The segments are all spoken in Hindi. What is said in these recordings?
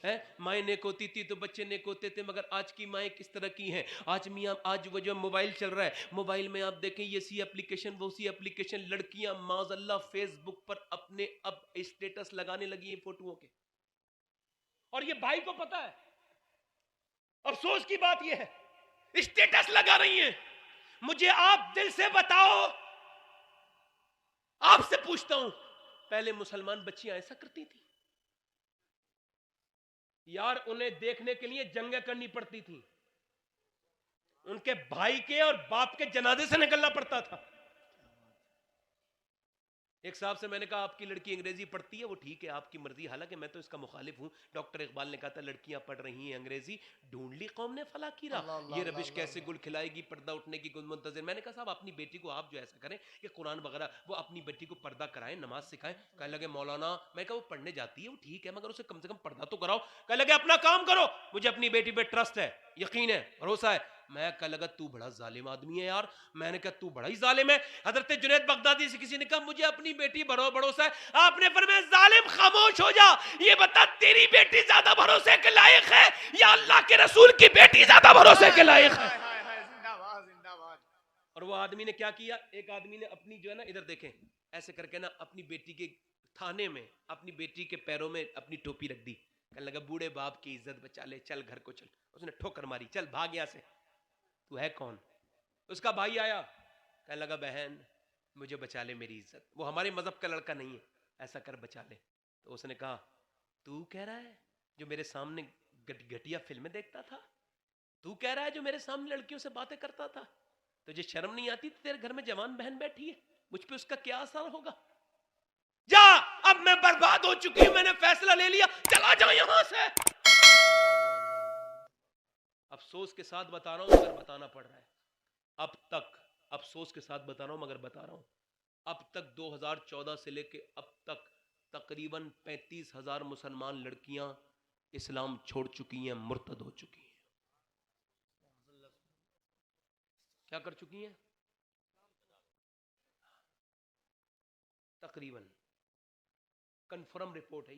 है। माएँ नेक होती थी तो बच्चे नेक होते थे, मगर आज की माएँ किस तरह की हैं? आज मियाँ, आज वो जो मोबाइल चल रहा है, मोबाइल में आप देखें ये सी एप्लीकेशन वो सी एप्लीकेशन, लड़कियां माज़अल्लाह फेसबुक पर अपने अब स्टेटस लगाने लगी हैं फोटोओं के, और ये भाई को पता है। अफसोस की बात ये है स्टेटस लगा रही हैं। मुझे आप दिल से बताओ, आपसे पूछता हूं, पहले मुसलमान बच्चियां ऐसा करती थी? यार उन्हें देखने के लिए जंगें करनी पड़ती थी, उनके भाई के और बाप के जनाजे से निकलना पड़ता था। एक साहब से मैंने कहा आपकी लड़की अंग्रेजी पढ़ती है? वो ठीक है आपकी मर्जी, हालांकि मैं तो इसका मुखालिफ हूं। डॉक्टर इकबाल ने कहा था लड़कियां पढ़ रही हैं अंग्रेजी, ढूंढ ली कौम ने फला कीरा, ये रबिश कैसे गुल खिलाएगी, पर्दा उठने की गुल मुंतजिर। मैंने कहा साहब अपनी बेटी को आप जो ऐसा करें कि कुरान वगैरह वो अपनी बेटी को पर्दा कराएं, नमाज सिखाएं। कहने लगे मौलाना, मैं कहा वो पढ़ने जाती है वो ठीक है, मगर उसे कम से कम पर्दा तो कराओ। कहने लगे अपना काम करो, मुझे अपनी बेटी पे ट्रस्ट है, यकीन है, भरोसा है। मैं कह लगा तू बड़ा जालिम आदमी है यार। मैंने कहा तू बड़ा ही जालिम है। हजरत जुनैद बगदादी से किसी ने कहा मुझे अपनी बेटी भरोसा है, आपने फरमाया जालिम खामोश हो जा, ये बता तेरी बेटी ज्यादा भरोसे के लायक है या अल्लाह के रसूल की बेटी ज्यादा भरोसे के लायक है? और वो आदमी ने क्या किया, एक आदमी ने अपनी जो है ना, इधर देखें, ऐसे करके ना अपनी बेटी के थाने में अपनी बेटी के पैरों में अपनी टोपी रख दी। कहने लगा बूढ़े बाप की इज्जत बचा ले, चल घर को चल। उसने ठोकर मारी, चल भाग यहां से, तू है कौन? उसका भाई आया, कहने लगा बहन मुझे बचा ले, मेरी इज्जत, वो हमारे मजहब का लड़का नहीं है, ऐसा कर बचा ले। तो उसने कहा तू कह रहा है जो मेरे सामने घटिया फिल्में देखता था, तू कह रहा है जो मेरे सामने लड़कियों से बातें करता था, तुझे शर्म नहीं आती? तेरे घर में जवान बहन बैठी है, मुझ पे उसका क्या असर होगा? जा, अब मैं बर्बाद हो चुकी हूं, मैंने फैसला ले लिया, चला जा यहां से। अफसोस के साथ बता रहा हूं मगर बताना पड़ रहा है, अब तक अफसोस के साथ बता रहा हूं मगर बता रहा हूं, अब तक 2014 से लेके अब तक तकरीबन 35,000 मुसलमान लड़कियां इस्लाम छोड़ चुकी हैं, मुर्तद हो चुकी हैं। क्या कर चुकी हैं? तकरीबन कंफर्म रिपोर्ट है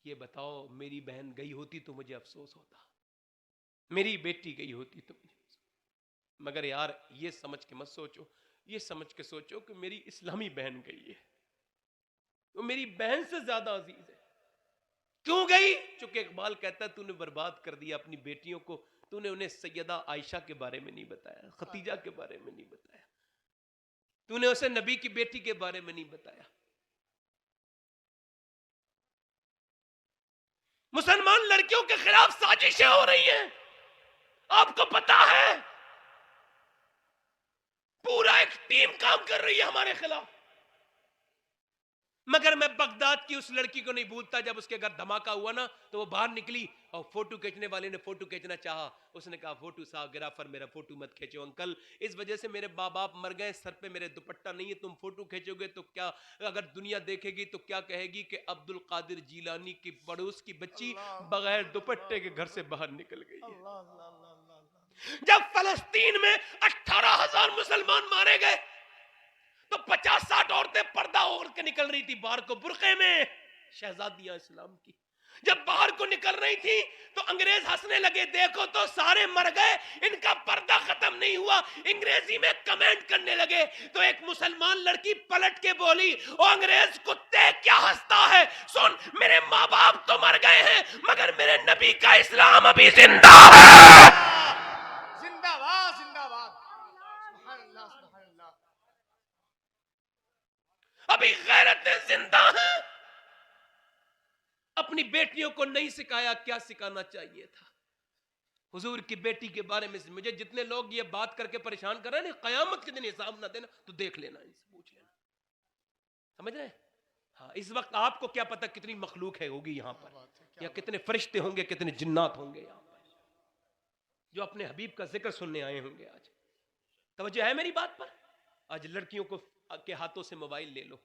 ये बताओ मेरी बहन गई होती तो मुझे अफसोस होता, मेरी बेटी गई होती तो मुझे, मगर यार ये समझ के मत सोचो, ये समझ के सोचो कि मेरी इस्लामी बहन गई है, वो मेरी बहन से ज्यादा अजीज है। क्यों गई? चूंकि इकबाल कहता है तूने बर्बाद कर दिया अपनी बेटियों को, तूने उन्हें सैयदा आयशा के बारे में नहीं बताया, खतीजा के बारे में नहीं बताया, तूने उसे नबी की बेटी के बारे में नहीं बताया। मुसलमान लड़कियों के खिलाफ साजिशें हो रही हैं, आपको पता है, पूरा एक टीम काम कर रही है हमारे खिलाफ। मगर मैं बगदाद की उस लड़की को नहीं भूलता, जब उसके घर धमाका हुआ ना तो वो बाहर निकली और फोटो खींचने वाले ने फोटो खींचना चाहा, उसने कहा फोटोग्राफर मेरा फोटो मत खींचो अंकल, इस वजह से मेरे माँ बाप मर गए, सर पे मेरे दुपट्टा नहीं है, तुम फोटो खींचोगे तो क्या, अगर दुनिया देखेगी तो क्या कहेगी कि अब्दुल कादिर जीलानी की पड़ोस की बच्ची बगैर दुपट्टे के घर से बाहर निकल गई है। जब फलस्तीन में 18,000 मुसलमान मारे गए तो 50-60 औरतें पर्दा ओढ़ के निकल रही थी बाहर को, बुरके में, शहजादियां इस्लाम की। जब बाहर को निकल रही थी तो अंग्रेज हंसने लगे, देखो तो सारे मर गए, इनका पर्दा खत्म नहीं हुआ। अंग्रेजी में कमेंट करने लगे तो एक मुसलमान लड़की पलट के बोली, ओ अंग्रेज कुत्ते क्या हंसता है, सुन मेरे माँ बाप तो मर गए हैं मगर मेरे नबी का इस्लाम अभी जिंदा है। जिंदाबाद जिंदाबाद, सुभान अल्लाह सुभान अल्लाह। अभी गैरतें जिंदा हैं। अपनी बेटियों को नहीं सिखाया, क्या सिखाना चाहिए था? हुजूर की बेटी के बारे में मुझे जितने लोग ये बात करके परेशान कर रहे हैं, कयामत के दिन हिसाब ना देना तो देख लेना, इनसे पूछ लेना, समझ रहे? हाँ, इस वक्त आपको क्या पता कितनी मखलूक है होगी यहाँ पर, या कितने फरिश्ते होंगे, कितने जिन्नात होंगे यहाँ पर जो अपने हबीब का जिक्र सुनने आए होंगे। आज तवज्जो है मेरी बात पर? आज लड़कियों को के हाथों से मोबाइल ले लो,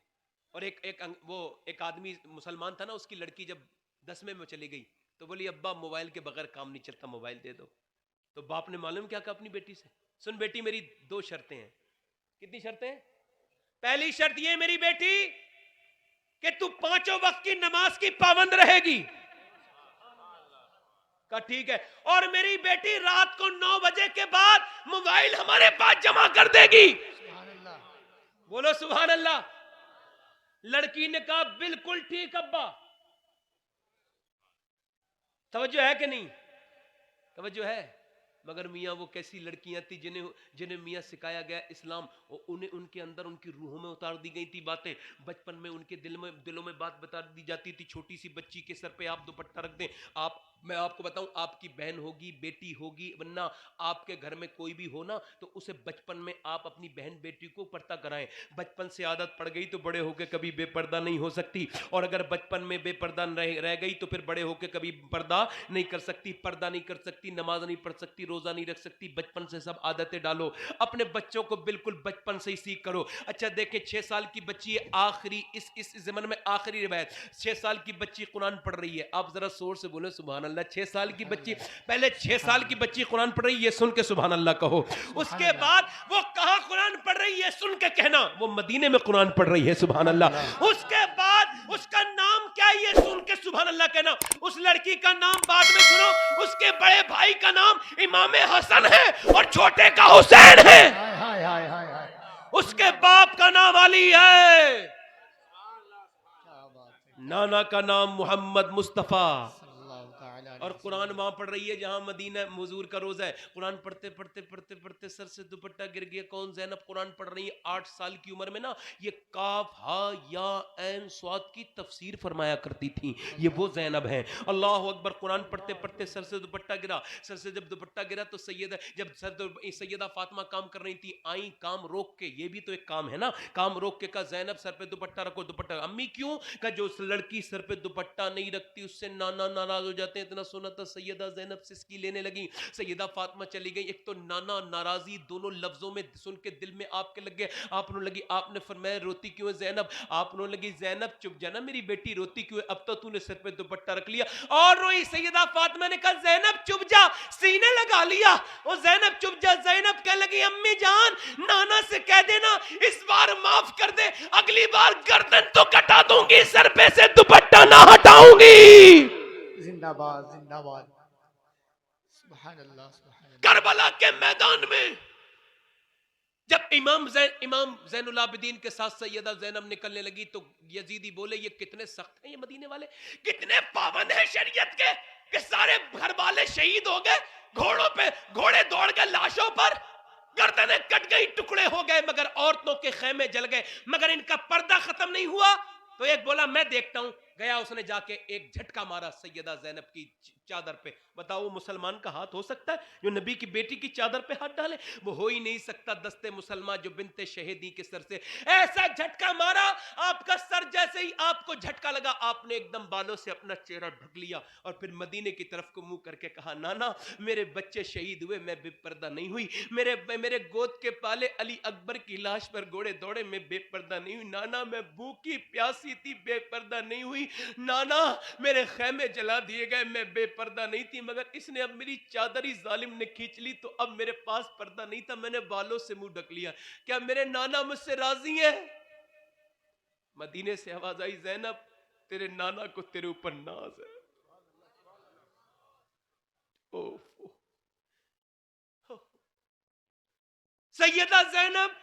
और एक आदमी मुसलमान था ना, उसकी लड़की जब 10वें में चली गई तो बोली अब्बा मोबाइल के बगैर काम नहीं चलता, मोबाइल दे दो। तो बाप ने मालूम क्या कहा अपनी बेटी से, सुन बेटी मेरी 2 शर्तें हैं। कितनी शर्तें हैं? पहली शर्त ये मेरी बेटी कि तू 5 वक्त की नमाज की पाबंद रहेगी। का ठीक है। और मेरी बेटी रात को 9 बजे के बाद मोबाइल हमारे पास जमा कर देगी। सुभान अल्लाह। बोलो सुभान अल्लाह। लड़की ने कहा बिल्कुल ठीक अब्बा। तवज्जो है कि नहीं? तवज्जो है। मगर मियाँ वो कैसी लड़कियां थी जिन्हें मियाँ सिखाया गया इस्लाम, और उन्हें उनके अंदर उनकी रूहों में उतार दी गई थी बातें। बचपन में उनके दिलों में बात बता दी जाती थी। छोटी सी बच्ची के सर पे आप दुपट्टा रख दें, मैं आपको बताऊं, आपकी बहन होगी, बेटी होगी, वरना आपके घर में कोई भी हो ना, तो उसे बचपन में आप अपनी बहन बेटी को पर्दा कराएं। बचपन से आदत पड़ गई तो बड़े होकर कभी बेपर्दा नहीं हो सकती, और अगर बचपन में बेपर्दा रह गई तो फिर बड़े होकर कभी पर्दा नहीं कर सकती, पर्दा नहीं कर सकती, नमाज नहीं पढ़ सकती, रोजा नहीं रख सकती। बचपन से सब आदतें डालो अपने बच्चों को, बिल्कुल बचपन से ही सीख करो। अच्छा देखें, 6 साल की बच्ची आखिरी इस ज़माने में आखिरी रिवायत, 6 साल की बच्ची कुरान पढ़ रही है। आप जरा जोर से बोले सुभान अल्लाह। 6 साल की बच्ची, पहले 6 साल की बच्ची कुरान पढ़ रही है, सुन के सुभान अल्लाह कहो। उसके बाद वो कहां कुरान पढ़ रही है सुन के कहना, वो मदीने में कुरान पढ़ रही है, सुभान अल्लाह। उसके बाद उसका नाम क्या है ये सुन के सुभान अल्लाह कहना। उस लड़की का नाम बाद में सुनो, उसके बड़े भाई का नाम इमाम हसन है और छोटे का हुसैन है। हाय हाय हाय हाय। उसके बाप का नाम अली है, क्या बात है। नाना का नाम मोहम्मद मुस्तफा। सल्लल्लाहु ताला अलैहि और कुरान वहां पढ़ रही है जहां मदीना हुजूर का रोजा है। कुरान पढ़ते पढ़ते पढ़ते पढ़ते सर से दुपट्टा गिर गया। कौन? ज़ैनब कुरान पढ़ रही है 8 साल की उम्र में ना। ये काफ हा या ऐन स्वाद की तफसीर फरमाया करती थी। ये वो ज़ैनब है। अल्लाह अकबर। कुरान पढ़ते पढ़ते सर से दुपट्टा गिरा। सर से जब दुपट्टा गिरा तो सैयदा फातिमा काम कर रही थी, आई काम रोक के। ये भी तो एक काम है ना, काम रोक के कहा ज़ैनब सर पे दुपट्टा रखो। दुपट्टा अम्मी क्यों? कहा जो उस लड़की सर पे दुपट्टा नहीं रखती उससे नाना नाराज हो जाते हैं। इतना सुना था सैयदा ज़ैनब सिसकी लेने लगी। सैयदा फातिमा चली गई। एक तो नाना नाराजी दोनों लफ्जों में सुन के दिल में आपके लग गए। आपने लगी, आपने फरमाया रोती क्यों है ज़ैनब? आपने लगी ज़ैनब चुप जाना मेरी बेटी, रोती क्यों है? अब तो तूने सर पे दुपट्टा रख लिया। और रोई। सैयदा फातिमा ने कहा ज़ैनब चुप जा, सीने लगा लिया। और ज़ैनब चुप जा। ज़ैनब कह लगी अम्मी जान नाना से कह देना इस बार माफ कर दे, अगली बार गर्दन तो कटा दूंगी, सर पे से दुपट्टा ना हटाऊंगी। जिंदाबाद जिंदाबाद। सुभान अल्लाह सुभान अल्लाह। करबला के मैदान में जब इमाम ज़ैनुल आबिदीन के साथ सैयदा ज़ैनब निकलने लगी तो यजीदी बोले ये कितने सख्त हैं ये मदीने वाले, कितने पाबंद हैं शरीयत के, कि सारे घर वाले शहीद हो गए, घोड़ों पे घोड़े दौड़ गए लाशों पर, गर्दनें कट गई, टुकड़े हो गए, मगर औरतों के खेमे जल गए, मगर इनका पर्दा खत्म नहीं हुआ। तो एक बोला मैं देखता हूं। गया, उसने जाके एक झटका मारा सैयदा ज़ैनब की चादर पे। बताओ वो मुसलमान का हाथ हो सकता है जो नबी की बेटी की चादर पे हाथ डाले? वो हो ही नहीं सकता। दस्ते मुसलमान जो बिनते शहीदी के सर से ऐसा झटका मारा, आपका सर जैसे ही आपको झटका लगा आपने एकदम बालों से अपना चेहरा ढक लिया और फिर मदीने की तरफ को मुंह करके कहा नाना मेरे बच्चे शहीद हुए, मैं बेपर्दा नहीं हुई। मेरे गोद के पाले अली अकबर की लाश पर घोड़े दौड़े, मैं बेपर्दा नहीं हुई। नाना मैं भूखी प्यासी थी, बेपर्दा नहीं हुई। नाना मेरे खेमे जला दिए गए, मैं बेपर्दा नहीं थी, मगर इसने अब मेरी चादर ही जालिम ने खींच ली तो अब मेरे पास पर्दा नहीं था, मैंने बालों से मुंह ढक लिया। क्या मेरे नाना मुझसे राजी है? मदीने से आवाज आई ज़ैनब तेरे नाना को तेरे ऊपर नाज है। सैयदा ज़ैनब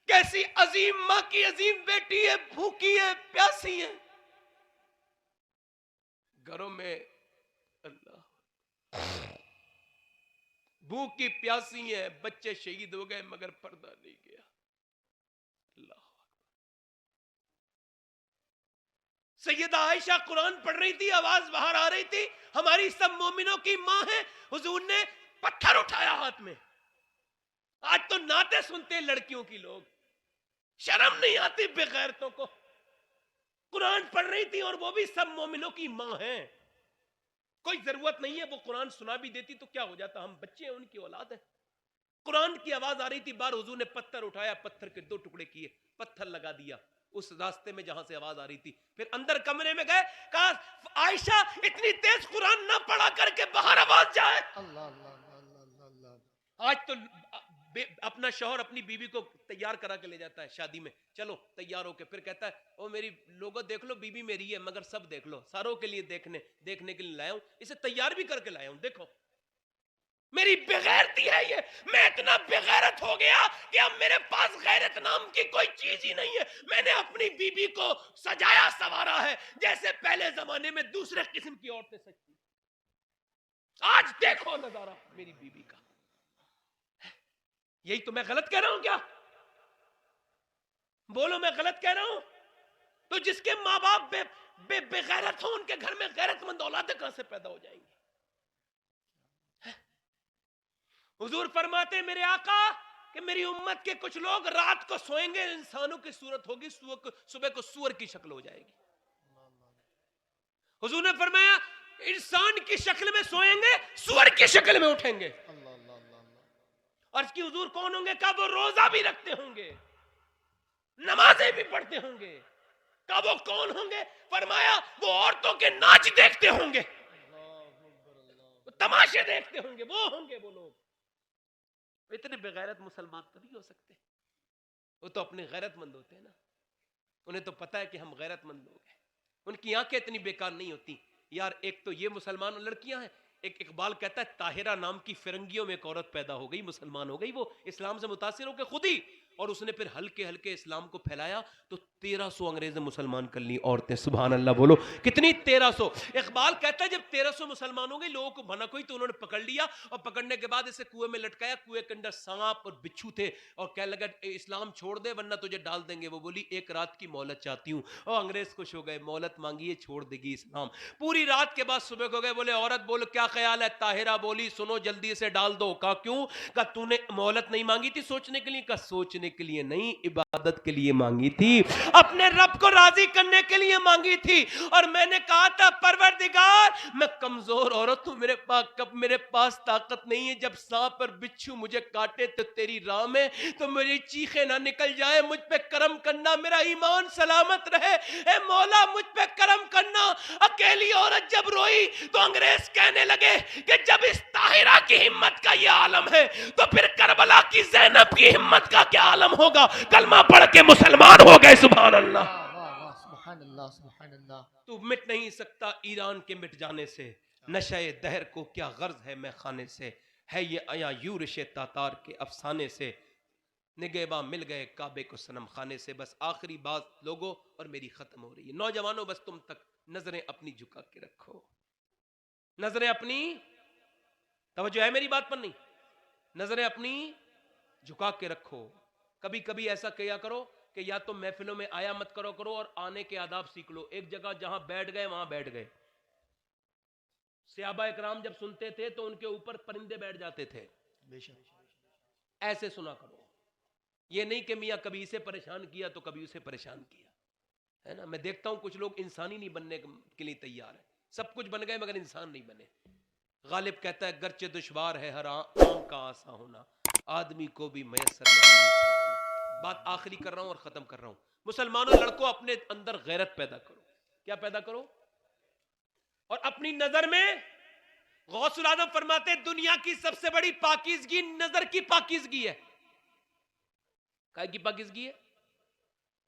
कैसी अजीम मां की अजीम बेटी है, भूखी है, प्यासी है। घरों में अल्लाह भूखी प्यासी है, बच्चे शहीद हो गए मगर पर्दा नहीं गया। अल्लाह। सैयदा आयशा कुरान पढ़ रही थी, आवाज बाहर आ रही थी, हमारी सब मोमिनों की मां है। हुजूर ने पत्थर उठाया हाथ में। आज तो नाते सुनते लड़कियों की लोग, शर्म नहीं आती बेगैरतों को। कुरान पढ़ रही थी और वो भी सब मोमिनों की मां है। कोई जरूरत नहीं है, वो कुरान सुना भी देती तो क्या हो जाता, हम बच्चे हैं, उनकी औलाद है। कुरान की आवाज आ रही थी बाहर, हुजूर ने पत्थर उठाया, पत्थर के 2 टुकड़े किए, पत्थर लगा दिया उस रास्ते में जहां से आवाज आ रही थी। फिर अंदर कमरे में गए, कहा आयशा इतनी तेज कुरान ना पढ़ा करके बाहर आवाज जाए। अल्लाह अल्लाह अल्लाह अल्लाह। आज तो अपना शौहर अपनी बीवी को तैयार करा के ले जाता है शादी में, चलो तैयार होके, फिर कहता है ओ मेरी लोगों देख लो बीवी मेरी है, मगर सब देख लो, सारों के लिए देखने के लिए लाया हूं, इसे तैयार भी करके लाया हूं, देखो मेरी बेगैरती है ये, मैं इतना बेगैरत हो गया कि अब मेरे पास गैरत नाम की कोई चीज ही नहीं है। मैंने अपनी बीबी को सजाया संवारा है जैसे पहले जमाने में दूसरे किस्म की औरतें सजती। आज देखो नजारा मेरी बीबी का। यही तो मैं गलत कह रहा हूं क्या? बोलो मैं गलत कह रहा हूं? तो जिसके माँ बाप बेगैरत हो, उनके घर में गैरतमंद औलादें कहां से पैदा हो जाएंगी? हुजूर फरमाते मेरे आका कि मेरी उम्मत के कुछ लोग रात को सोएंगे, इंसानों की सूरत होगी, सुबह को सूअर की शक्ल हो जाएगी। हुजूर ने फरमाया इंसान की शक्ल में सोएंगे, सूअर की शक्ल में उठेंगे। अर्ज की हुजूर कौन होंगे? कब वो रोजा भी रखते होंगे, नमाजें भी पढ़ते होंगे। कब वो कौन होंगे? फरमाया वो औरतों के नाच देखते होंगे, तमाशे देखते होंगे, वो होंगे वो लोग। इतने बेगैरत मुसलमान तो नहीं हो सकते, वो तो अपने गैरतमंद होते हैं ना, उन्हें तो पता है कि हम गैरतमंद लोग हैं, उनकी आंखें इतनी बेकार नहीं होती। यार एक तो ये मुसलमान लड़कियां हैं, एक इकबाल कहता है ताहिरा नाम की फिरंगियों में एक औरत पैदा हो गई, मुसलमान हो गई, वो इस्लाम से मुतासिर होकर खुद ही, और उसने फिर हल्के हल्के इस्लाम को फैलाया तो 1300 अंग्रेज मुसलमान कर ली औरतें। सुभान अल्लाह बोलो कितनी? 1300। इकबाल कहता है जब 1300 मुसलमान हो गए, लोगों को बना कोई तो उन्होंने पकड़ लिया, और पकड़ने के बाद इसे कुएं में लटकाया, कुएं के अंदर सांप और बिच्छू थे, और कहने लगा इस्लाम छोड़ दे वरना तुझे डाल देंगे। वो बोली एक रात की मोहलत चाहती हूँ, और अंग्रेज खुश हो गए, मोहलत मांगी है, छोड़ देगी इस्लाम। पूरी रात के बाद सुबह को गए, बोले औरत बोलो क्या ख्याल है? ताहिरा बोली सुनो जल्दी से डाल दो। कहा क्यों? कहा तूने मोहलत नहीं मांगी थी सोचने के लिए? कहा सोचने के लिए नहीं, इबादत के लिए मांगी थी, अपने रब को राजी करने के लिए मांगी थी। और मैंने कहा था परवरदिगार मैं कमजोर औरत हूं, मेरे पास ताकत नहीं है, जब सांप और बिच्छू मुझे काटे तो तेरी राह में तो मेरी चीखें ना निकल जाए, मुझ पे करम करना, मेरा ईमान सलामत रहे, ए मौला मुझ पे करम करना। अकेली औरत जब रोई तो अंग्रेज कहने लगे कि जब इस ताहिरा की हिम्मत का ये आलम है तो फिर करबला की ज़ैनब की हिम्मत का क्या आलम होगा? कलमा पढ़ के मुसलमान हो गए। सुभान अल्लाह। तू मिट नहीं सकता ईरान के मिट जाने से, नशे दहर को क्या गर्ज है मैं खाने से, है ये आया यूरिश तातार के अफसाने से, निगेबा मिल गए काबे को सनम खाने से। बस आखिरी बात लोगों और मेरी खत्म हो रही है, नौजवानों बस तुम तक नजरें अपनी झुका के रखो, नजरें अपनी, तवज्जो है मेरी बात पर? नहीं, नजरें अपनी झुका के रखो। कभी कभी ऐसा किया करो कि या तो महफिलों में आया मत करो और आने के आदाब सीख लो। एक जगह जहां बैठ गए वहां बैठ गए। सहाबा इकराम जब सुनते थे तो उनके ऊपर परिंदे बैठ जाते थे, ऐसे सुना करो। ये नहीं कि मियां कभी इसे परेशान किया तो कभी उसे परेशान किया, है ना। मैं देखता हूं कुछ लोग इंसानी नहीं बनने के लिए तैयार है, सब कुछ बन गए मगर इंसान नहीं बने। गालिब कहता है गर्चे दुश्वार है हर आम का आसा होना, आदमी को भी मयसर नहीं। बात आखिरी कर रहा हूं और खत्म कर रहा हूं। मुसलमानों लड़कों अपने अंदर गैरत पैदा करो। क्या पैदा करो? और अपनी नजर में, गौसुल आजम फरमाते दुनिया की सबसे बड़ी पाकीज़गी नजर की पाकीज़गी है। काय की पाकीज़गी है?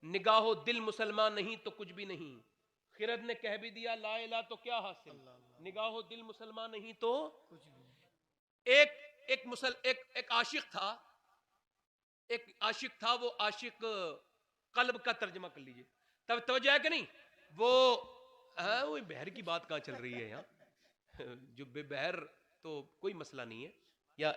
निगाहो दिल मुसलमान नहीं तो कुछ भी नहीं। खिरद ने कह भी दिया ला इला तो क्या हासिल, निगाहो दिल मुसलमान नहीं तो कुछ भी। एक आशिक था, वो आशिक कल्ब का तर्जमा कर लीजिए, तब तवज्जो है कि नहीं? वो बहर की बात कहां चल रही है यहाँ? जो बेबहर तो कोई मसला नहीं है, या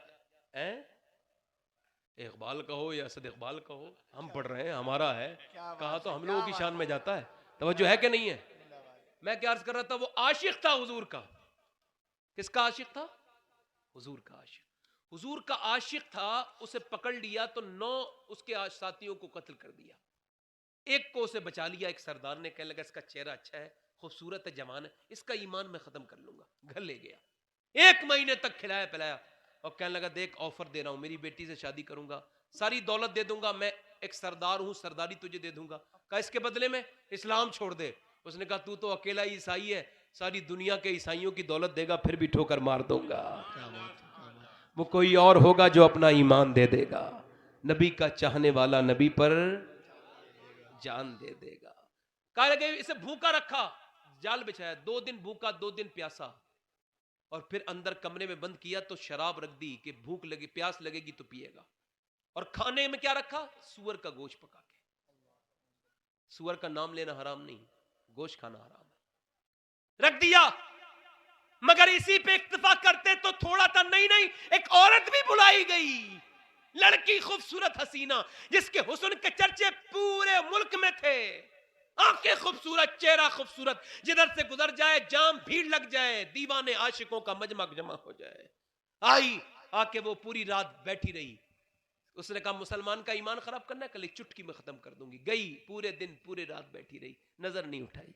इकबाल कहो या असद इकबाल कहो, हम पढ़ रहे हैं, हमारा है, कहा तो हम लोगों की शान में जाता है। तवज्जो है कि नहीं है? मैं क्या अर्ज कर रहा था? वो आशिक था हुजूर का। किसका आशिक था? हुजूर का आशिक। हुजूर का आशिक था, उसे पकड़ लिया तो 9 उसके साथियों को कत्ल कर दिया, एक को उसे बचा लिया। एक सरदार ने कहने लगा इसका चेहरा अच्छा है, खूबसूरत है, जवान है, इसका ईमान मैं खत्म कर लूंगा। घर ले गया, 1 महीने तक खिलाया पिलाया, और कहने लगा देख ऑफर दे रहा हूं, मेरी बेटी से शादी करूंगा, सारी दौलत दे दूंगा, मैं एक सरदार हूं, सरदारी तुझे दे दूंगा। कहा इसके बदले में इस्लाम छोड़ दे। उसने कहा तू तो अकेला ही ईसाई है, सारी दुनिया के ईसाइयों की दौलत देगा फिर भी ठोकर मार दूंगा। वो कोई और होगा जो अपना ईमान दे देगा। नबी का चाहने वाला नबी पर जान दे देगा। कहा लगे इसे भूखा रखा, जाल बिछाया, 2 दिन भूखा 2 दिन प्यासा, और फिर अंदर कमरे में बंद किया तो शराब रख दी कि भूख लगी प्यास लगेगी तो पिएगा। और खाने में क्या रखा? सुअर का गोश्त पका के। सुअर का नाम लेना हराम नहीं, गोश्त खाना हराम है। रख दिया। मगर इसी पे इक्तफा करते तो थोड़ा था, नहीं नहीं, एक औरत भी बुलाई गई, लड़की खूबसूरत हसीना, जिसके हुस्न के चर्चे पूरे मुल्क में थे। आंखें खूबसूरत, चेहरा खूबसूरत, जिधर से गुजर जाए जाम भीड़ लग जाए, दीवाने आशिकों का मजमा जमा हो जाए। आई, आके वो पूरी रात बैठी रही। उसने कहा मुसलमान का ईमान खराब करना है, कल एक चुटकी में खत्म कर दूंगी। गई, पूरे दिन पूरे रात बैठी रही, नजर नहीं उठाई।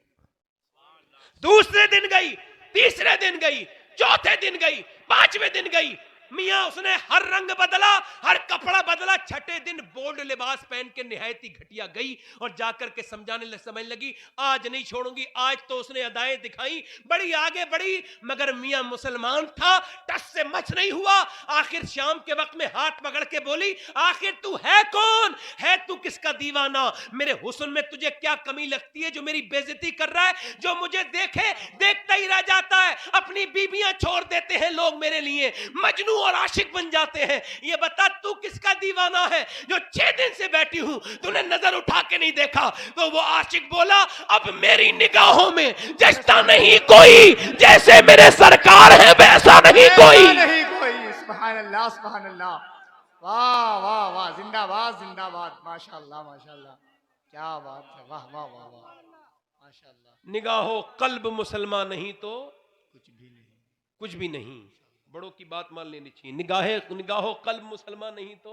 दूसरे दिन गई, तीसरे दिन गई, चौथे दिन गई, 5वें दिन गई। मियां उसने हर रंग बदला, हर कपड़ा बदला। छठे दिन बोल्ड लिबास पहन के निहायत ही घटिया गई और जाकर के समझने लगी आज नहीं छोड़ूंगी। आज तो उसने अदाएं दिखाई, बड़ी आगे बढ़ी, मगर मियां मुसलमान था, टस से मच नहीं हुआ। आखिर शाम के वक्त में हाथ पकड़ के बोली, आखिर तू है कौन? है तू किसका दीवाना? मेरे हुस्न में तुझे क्या कमी लगती है जो मेरी बेइज्जती कर रहा है? जो मुझे देखे देखता ही रह जाता है। अपनी बीबियां छोड़ देते हैं लोग मेरे लिए, मजनू और आशिक बन जाते हैं। ये बता तू किसका दीवाना है जो 6 दिन से बैठी हूं, तूने नजर उठा के नहीं देखा? तो वो आशिक बोला, अब मेरी निगाहों में जचता नहीं कोई, जैसे मेरे सरकार है वैसा नहीं कोई। नहीं कोई। सुभान अल्लाह, सुभान अल्लाह, वाह वाह वाह, जिंदाबाद जिंदाबाद, माशाअल्लाह माशाअल्लाह, क्या बात है, वाह वाह वाह वाह, माशाअल्लाह। निगाहो कल्ब मुसलमान नहीं तो कुछ भी नहीं, कुछ भी नहीं। बड़ों की बात मान लेनी चाहिए। निगाहो कल्ब मुसलमान नहीं तो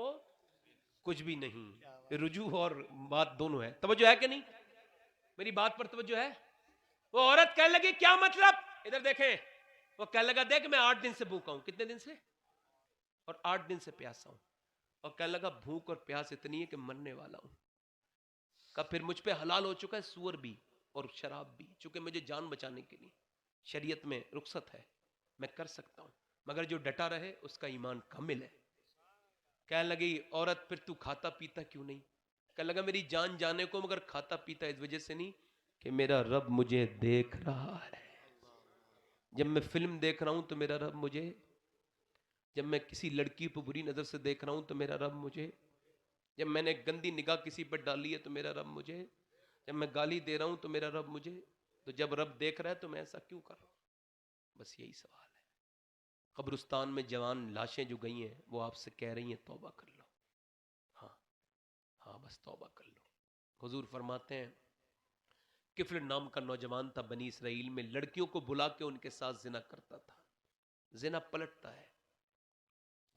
कुछ भी नहीं। रुजू और बात दोनों है। तवज्जो है कि नहीं? मेरी बात पर तवज्जो है? वो औरत कहने लगी क्या मतलब? इधर देखें। वो कहने लगा देख मैं 8 दिन से भूखा हूं। कितने दिन से? और 8 दिन से प्यासा हूं। और कहने लगा भूख और प्यास इतनी है कि मरने वाला हूं। का फिर मुझ पे हलाल हो चुका है सूअर भी और शराब भी, चूंकि मुझे जान बचाने के लिए शरीयत में रुख्सत है, मैं कर सकता हूं, मगर जो डटा रहे उसका ईमान कामिल है। कहने लगी औरत फिर तू खाता पीता क्यों नहीं? कहने लगा मेरी जान जाने को, मगर खाता पीता इस वजह से नहीं कि मेरा रब मुझे देख रहा है। जब मैं फिल्म देख रहा हूं तो मेरा रब मुझे, जब मैं किसी लड़की पर बुरी नजर से देख रहा हूं तो मेरा रब मुझे, जब मैंने गंदी निगाह किसी पर डाली है तो मेरा रब मुझे, जब मैं गाली दे रहा हूं तो मेरा रब मुझे। तो जब रब देख रहा है तो मैं ऐसा क्यों कर रहा हूं? बस यही सवाल है। कब्रिस्तान में जवान लाशें जो गई हैं वो आपसे कह रही हैं तौबा कर लो। हाँ हाँ, बस तौबा कर लो। हुजूर फरमाते हैं किफल नाम का नौजवान था बनी इसराइल में, लड़कियों को बुला के उनके साथ जिना करता था। जिना पलटता है,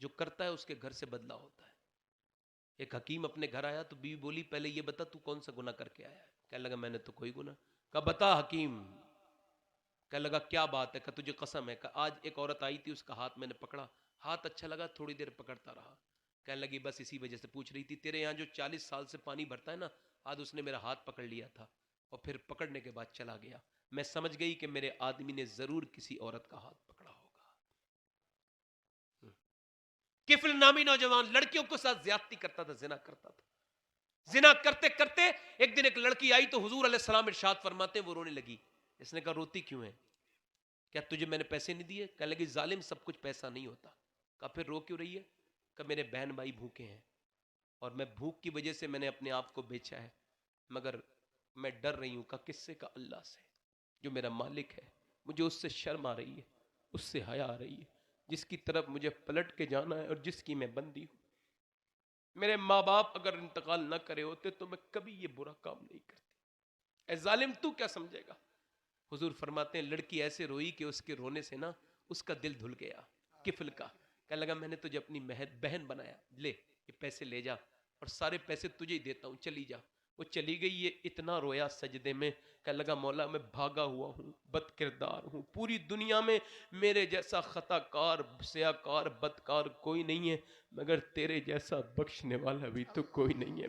जो करता है उसके घर से बदला होता है। एक हकीम अपने घर आया तो बीवी बोली पहले ये बता तू कौन सा गुनाह करके आया है? कहने लगा मैंने तो कोई गुनाह। कहा बता हकीम। कहने लगा क्या बात है? कहा तुझे कसम है। कहा आज एक औरत आई थी, उसका हाथ मैंने पकड़ा, हाथ अच्छा लगा, थोड़ी देर पकड़ता रहा। कहने लगी बस इसी वजह से पूछ रही थी, तेरे यहाँ जो 40 साल से पानी भरता है ना, आज उसने मेरा हाथ पकड़ लिया था और फिर पकड़ने के बाद चला गया। मैं समझ गई कि मेरे आदमी ने जरूर किसी औरत का हाथ पकड़ा होगा। किफल नामी नौजवान लड़कियों के साथ ज्यादती करता था, जिना करता था। जिना करते करते एक दिन एक लड़की आई तो हुजूर अलैहिस्सलाम इरशाद फरमाते वो रोने लगी। इसने कहा रोती क्यों है? क्या तुझे मैंने पैसे नहीं दिए? कहने लगी जालिम सब कुछ पैसा नहीं होता। कहा फिर रो क्यों रही है? कहा मेरे बहन भाई भूखे हैं और मैं भूख की वजह से मैंने अपने आप को बेचा है, मगर मैं डर रही हूं। कहा किससे? का अल्लाह से, जो मेरा मालिक है। मुझे उससे शर्म आ रही है, उससे हया आ रही है, जिसकी तरफ मुझे पलट के जाना है और जिसकी मैं बंदी हूं। मेरे माँ बाप अगर इंतकाल न करे होते तो मैं कभी ये बुरा काम नहीं करती। ए जालिम तू क्या समझेगा? हुजूर फरमाते हैं लड़की ऐसे रोई कि उसके रोने से ना उसका दिल धुल गया। किफल का कहने लगा मैंने तुझे अपनी बहन बनाया, ले ये पैसे ले जा और सारे पैसे तुझे ही देता हूँ, चली जा। वो चली गई। ये इतना रोया सजदे में, कहने लगा मौला मैं भागा हुआ हूँ, बद किरदार हूँ, पूरी दुनिया में मेरे जैसा खताकार स्याकार बदकार कोई नहीं है, मगर तेरे जैसा बख्शने वाला भी तो कोई नहीं है,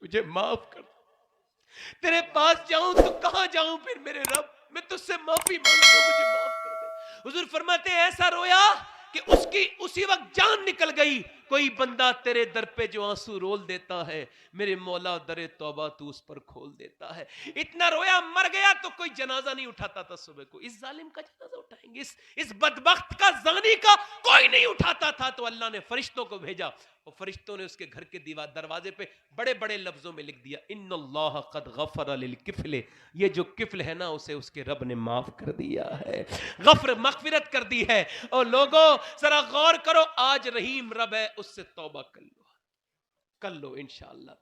मुझे माफ कर। तेरे पास जाऊं तो कहां जाऊं फिर मेरे रब? मैं तुझसे माफी मांगता हूं, मुझे माफ कर दे। हुजूर फरमाते ऐसा रोया कि उसकी उसी वक्त जान निकल गई। कोई बंदा तेरे दर पे जो आंसू रोल देता है, मेरे मौला दरे तौबा तू उस पर खोल देता है। इतना रोया, मर गया तो कोई जनाजा नहीं उठाता था सुबह को। इस जालिम का जनाजा उठाएंगे, इस बदबख्त का, जानी का कोई नहीं उठाता था। तो अल्लाह ने फरिश्तों को भेजा और फरिश्तों ने उसके घर के दरवाजे पे बड़े बड़े लफ्जों में लिख दिया, इन्नल्लाह कद गफर लिल किफले, ये जो किफल है ना उसे उसके रब ने माफ कर दिया है, गफर मगफिरत कर दी है। और लोगों जरा गौर करो, आज रहीम रब है, उससे तौबा कर लो इंशाअल्लाह।